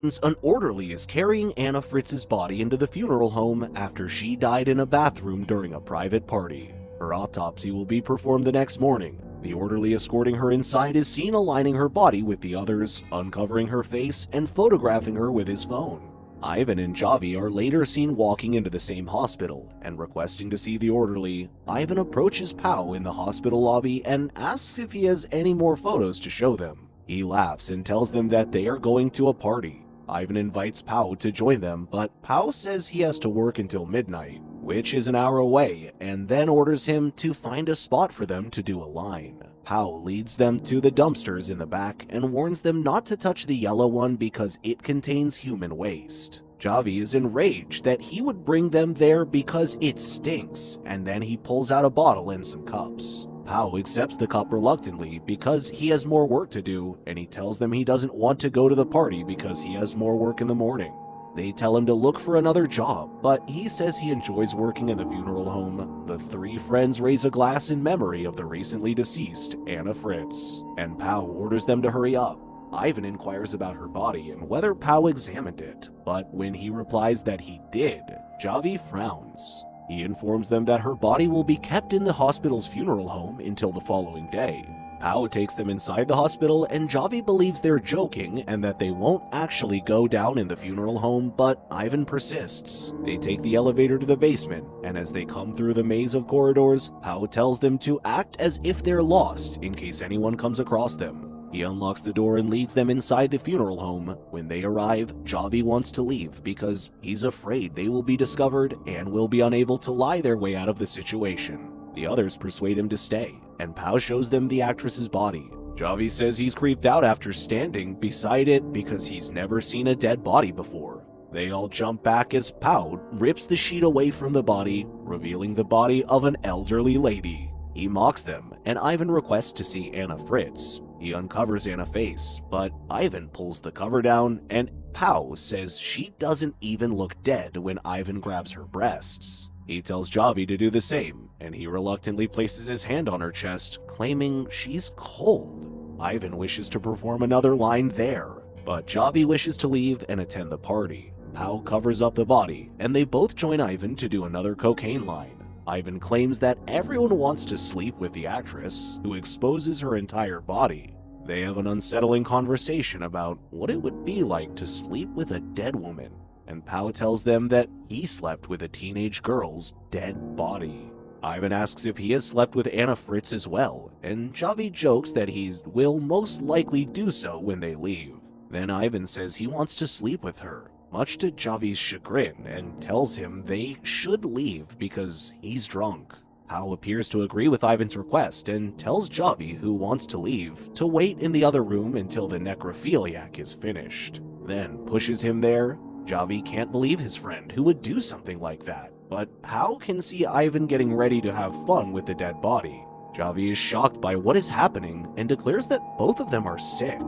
An orderly is carrying Anna Fritz's body into the funeral home after she died in a bathroom during a private party. Her autopsy will be performed the next morning. The orderly escorting her inside is seen aligning her body with the others, uncovering her face, and photographing her with his phone. Ivan and Javi are later seen walking into the same hospital, and requesting to see the orderly. Ivan approaches Pao in the hospital lobby and asks if he has any more photos to show them. He laughs and tells them that they are going to a party. Ivan invites Pao to join them, but Pao says he has to work until midnight, which is an hour away, and then orders him to find a spot for them to do a line. Pao leads them to the dumpsters in the back and warns them not to touch the yellow one because it contains human waste. Javi is enraged that he would bring them there because it stinks, and then he pulls out a bottle and some cups. Pao accepts the cup reluctantly because he has more work to do, and he tells them he doesn't want to go to the party because he has more work in the morning. They tell him to look for another job, but he says he enjoys working in the funeral home. The three friends raise a glass in memory of the recently deceased Anna Fritz, and Pao orders them to hurry up. Ivan inquires about her body and whether Pao examined it, but when he replies that he did, Javi frowns. He informs them that her body will be kept in the hospital's funeral home until the following day. Pao takes them inside the hospital, and Javi believes they're joking and that they won't actually go down in the funeral home, but Ivan persists. They take the elevator to the basement, and as they come through the maze of corridors, Pao tells them to act as if they're lost in case anyone comes across them. He unlocks the door and leads them inside the funeral home. When they arrive, Javi wants to leave because he's afraid they will be discovered and will be unable to lie their way out of the situation. The others persuade him to stay, and Pao shows them the actress's body. Javi says he's creeped out after standing beside it because he's never seen a dead body before. They all jump back as Pao rips the sheet away from the body, revealing the body of an elderly lady. He mocks them, and Ivan requests to see Anna Fritz. He uncovers Anna's face, but Ivan pulls the cover down, and Pao says she doesn't even look dead when Ivan grabs her breasts. He tells Javi to do the same, and he reluctantly places his hand on her chest, claiming she's cold. Ivan wishes to perform another line there, but Javi wishes to leave and attend the party. Pao covers up the body, and they both join Ivan to do another cocaine line. Ivan claims that everyone wants to sleep with the actress, who exposes her entire body. They have an unsettling conversation about what it would be like to sleep with a dead woman, and Pao tells them that he slept with a teenage girl's dead body. Ivan asks if he has slept with Anna Fritz as well, and Javi jokes that he will most likely do so when they leave. Then Ivan says he wants to sleep with her, much to Javi's chagrin, and tells him they should leave because he's drunk. Pao appears to agree with Ivan's request and tells Javi, who wants to leave, to wait in the other room until the necrophiliac is finished, then pushes him there. Javi can't believe his friend who would do something like that, but Pao can see Ivan getting ready to have fun with the dead body. Javi is shocked by what is happening and declares that both of them are sick.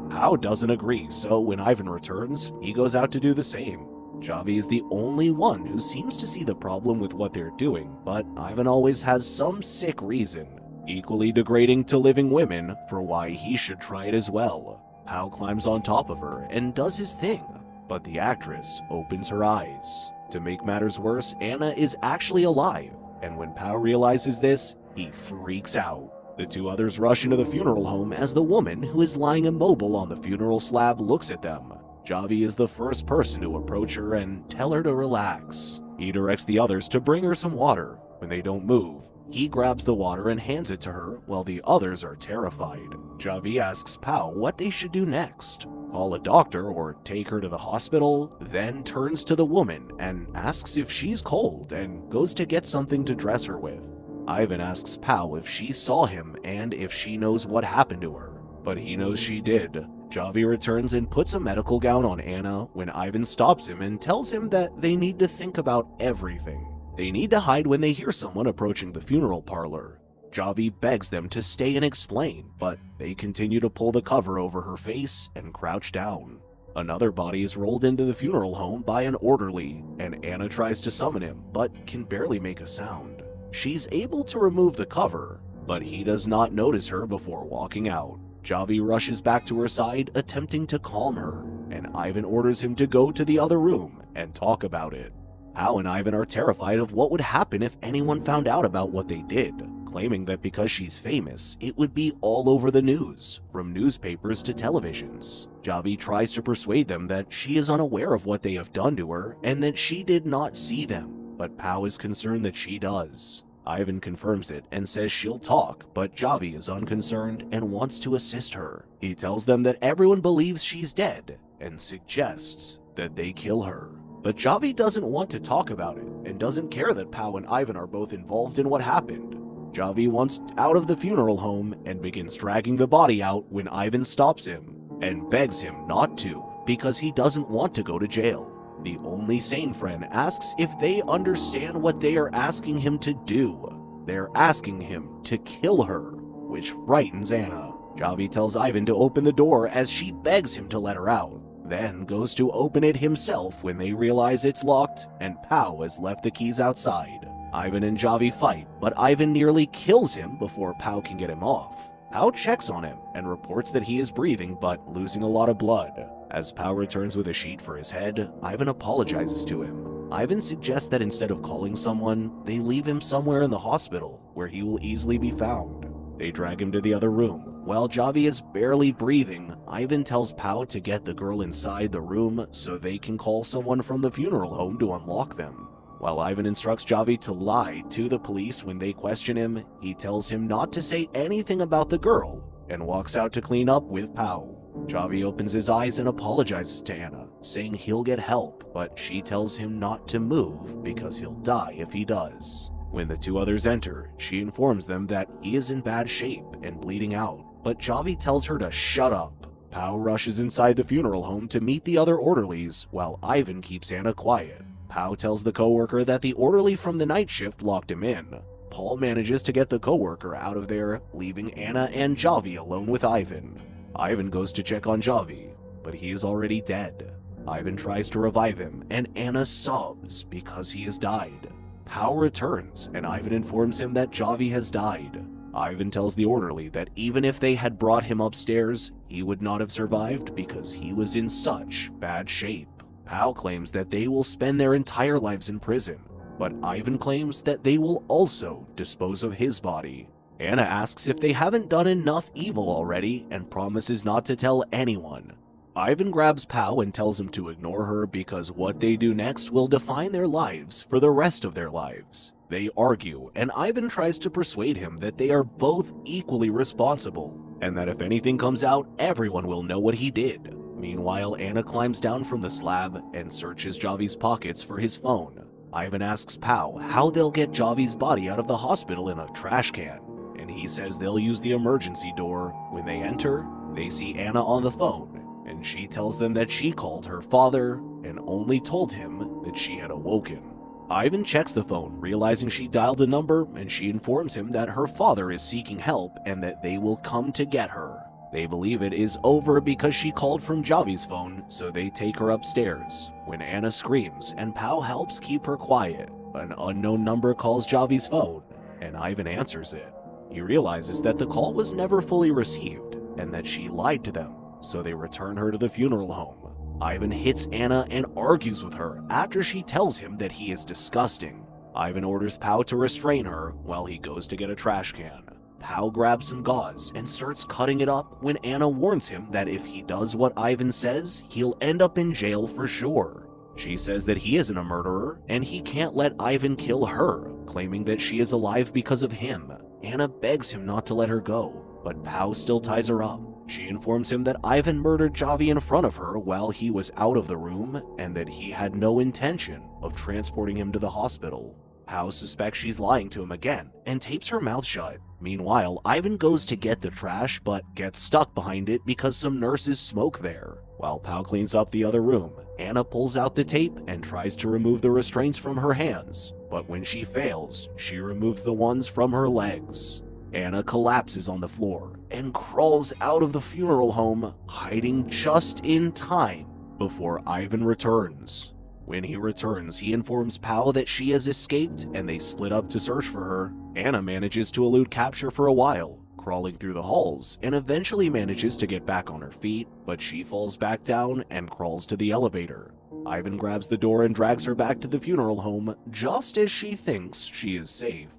Pao doesn't agree, so when Ivan returns, he goes out to do the same. Javi is the only one who seems to see the problem with what they're doing, but Ivan always has some sick reason, equally degrading to living women, for why he should try it as well. Pao climbs on top of her and does his thing, but the actress opens her eyes. To make matters worse, Anna is actually alive, and when Pao realizes this, he freaks out. The two others rush into the funeral home as the woman, who is lying immobile on the funeral slab, looks at them. Javi is the first person to approach her and tell her to relax. He directs the others to bring her some water. When they don't move, he grabs the water and hands it to her while the others are terrified. Javi asks Pao what they should do next. Call a doctor or take her to the hospital, then turns to the woman and asks if she's cold and goes to get something to dress her with. Ivan asks Pao if she saw him and if she knows what happened to her, but he knows she did. Javi returns and puts a medical gown on Anna when Ivan stops him and tells him that they need to think about everything. They need to hide when they hear someone approaching the funeral parlor. Javi begs them to stay and explain, but they continue to pull the cover over her face and crouch down. Another body is rolled into the funeral home by an orderly, and Anna tries to summon him, but can barely make a sound. She's able to remove the cover, but he does not notice her before walking out. Javi rushes back to her side, attempting to calm her, and Ivan orders him to go to the other room and talk about it. Pao and Ivan are terrified of what would happen if anyone found out about what they did, claiming that because she's famous, it would be all over the news, from newspapers to televisions. Javi tries to persuade them that she is unaware of what they have done to her and that she did not see them, but Pao is concerned that she does. Ivan confirms it and says she'll talk, but Javi is unconcerned and wants to assist her. He tells them that everyone believes she's dead and suggests that they kill her. But Javi doesn't want to talk about it and doesn't care that Pao and Ivan are both involved in what happened. Javi wants out of the funeral home and begins dragging the body out when Ivan stops him and begs him not to because he doesn't want to go to jail. The only sane friend asks if they understand what they are asking him to do. They're asking him to kill her, which frightens Anna. Javi tells Ivan to open the door as she begs him to let her out, then goes to open it himself when they realize it's locked and Pao has left the keys outside. Ivan and Javi fight, but Ivan nearly kills him before Pao can get him off. Pao checks on him and reports that he is breathing but losing a lot of blood. As Pao returns with a sheet for his head, Ivan apologizes to him. Ivan suggests that instead of calling someone, they leave him somewhere in the hospital where he will easily be found. They drag him to the other room. While Javi is barely breathing, Ivan tells Pao to get the girl inside the room so they can call someone from the funeral home to unlock them. While Ivan instructs Javi to lie to the police when they question him, he tells him not to say anything about the girl and walks out to clean up with Pao. Javi opens his eyes and apologizes to Anna, saying he'll get help, but she tells him not to move because he'll die if he does. When the two others enter, she informs them that he is in bad shape and bleeding out, but Javi tells her to shut up. Pao rushes inside the funeral home to meet the other orderlies, while Ivan keeps Anna quiet. Pao tells the coworker that the orderly from the night shift locked him in. Paul manages to get the coworker out of there, leaving Anna and Javi alone with Ivan. Ivan goes to check on Javi, but he is already dead. Ivan tries to revive him, and Anna sobs because he has died. Pao returns, and Ivan informs him that Javi has died. Ivan tells the orderly that even if they had brought him upstairs, he would not have survived because he was in such bad shape. Pao claims that they will spend their entire lives in prison, but Ivan claims that they will also dispose of his body. Anna asks if they haven't done enough evil already and promises not to tell anyone. Ivan grabs Pao and tells him to ignore her because what they do next will define their lives for the rest of their lives. They argue, and Ivan tries to persuade him that they are both equally responsible, and that if anything comes out, everyone will know what he did. Meanwhile, Anna climbs down from the slab and searches Javi's pockets for his phone. Ivan asks Pao how they'll get Javi's body out of the hospital in a trash can, and he says they'll use the emergency door. When they enter, they see Anna on the phone, and she tells them that she called her father and only told him that she had awoken. Ivan checks the phone, realizing she dialed a number, and she informs him that her father is seeking help and that they will come to get her. They believe it is over because she called from Javi's phone, so they take her upstairs. When Anna screams and Pao helps keep her quiet, an unknown number calls Javi's phone, and Ivan answers it. He realizes that the call was never fully received and that she lied to them, so they return her to the funeral home. Ivan hits Anna and argues with her after she tells him that he is disgusting. Ivan orders Pao to restrain her while he goes to get a trash can. Pao grabs some gauze and starts cutting it up when Anna warns him that if he does what Ivan says, he'll end up in jail for sure. She says that he isn't a murderer and he can't let Ivan kill her, claiming that she is alive because of him. Anna begs him not to let her go, but Pao still ties her up. She informs him that Ivan murdered Javi in front of her while he was out of the room and that he had no intention of transporting him to the hospital. Pao suspects she's lying to him again and tapes her mouth shut. Meanwhile, Ivan goes to get the trash but gets stuck behind it because some nurses smoke there. While Pao cleans up the other room, Anna pulls out the tape and tries to remove the restraints from her hands, but when she fails, she removes the ones from her legs. Anna collapses on the floor and crawls out of the funeral home, hiding just in time before Ivan returns. When he returns, he informs Pao that she has escaped and they split up to search for her. Anna manages to elude capture for a while, crawling through the halls and eventually manages to get back on her feet, but she falls back down and crawls to the elevator. Ivan grabs the door and drags her back to the funeral home just as she thinks she is safe.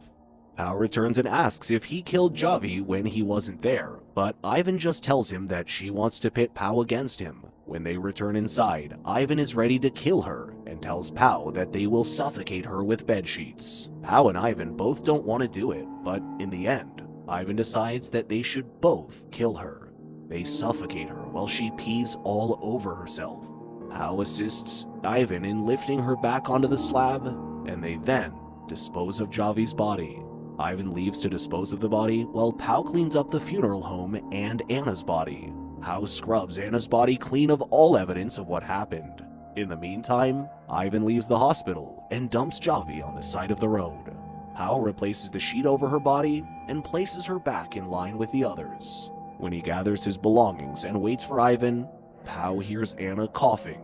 Pao returns and asks if he killed Javi when he wasn't there, but Ivan just tells him that she wants to pit Pao against him. When they return inside, Ivan is ready to kill her and tells Pao that they will suffocate her with bedsheets. Pao and Ivan both don't want to do it, but in the end, Ivan decides that they should both kill her. They suffocate her while she pees all over herself. Pao assists Ivan in lifting her back onto the slab, and they then dispose of Javi's body. Ivan leaves to dispose of the body while Pao cleans up the funeral home and Anna's body. Pao scrubs Anna's body clean of all evidence of what happened. In the meantime, Ivan leaves the hospital and dumps Javi on the side of the road. Pao replaces the sheet over her body and places her back in line with the others. When he gathers his belongings and waits for Ivan, Pao hears Anna coughing.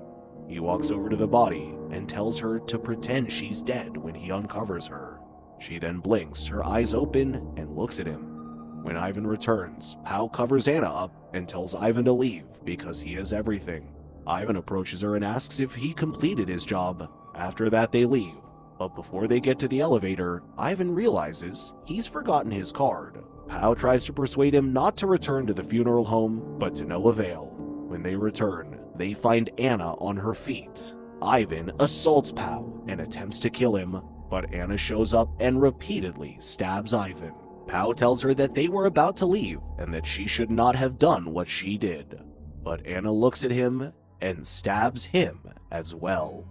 He walks over to the body and tells her to pretend she's dead when he uncovers her. She then blinks, her eyes open, and looks at him. When Ivan returns, Pao covers Anna up and tells Ivan to leave because he has everything. Ivan approaches her and asks if he completed his job. After that, they leave. But before they get to the elevator, Ivan realizes he's forgotten his card. Pao tries to persuade him not to return to the funeral home, but to no avail. When they return, they find Anna on her feet. Ivan assaults Pao and attempts to kill him, but Anna shows up and repeatedly stabs Ivan. Pao tells her that they were about to leave and that she should not have done what she did. But Anna looks at him and stabs him as well.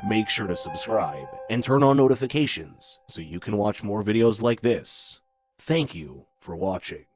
Make sure to subscribe and turn on notifications so you can watch more videos like this. Thank you for watching.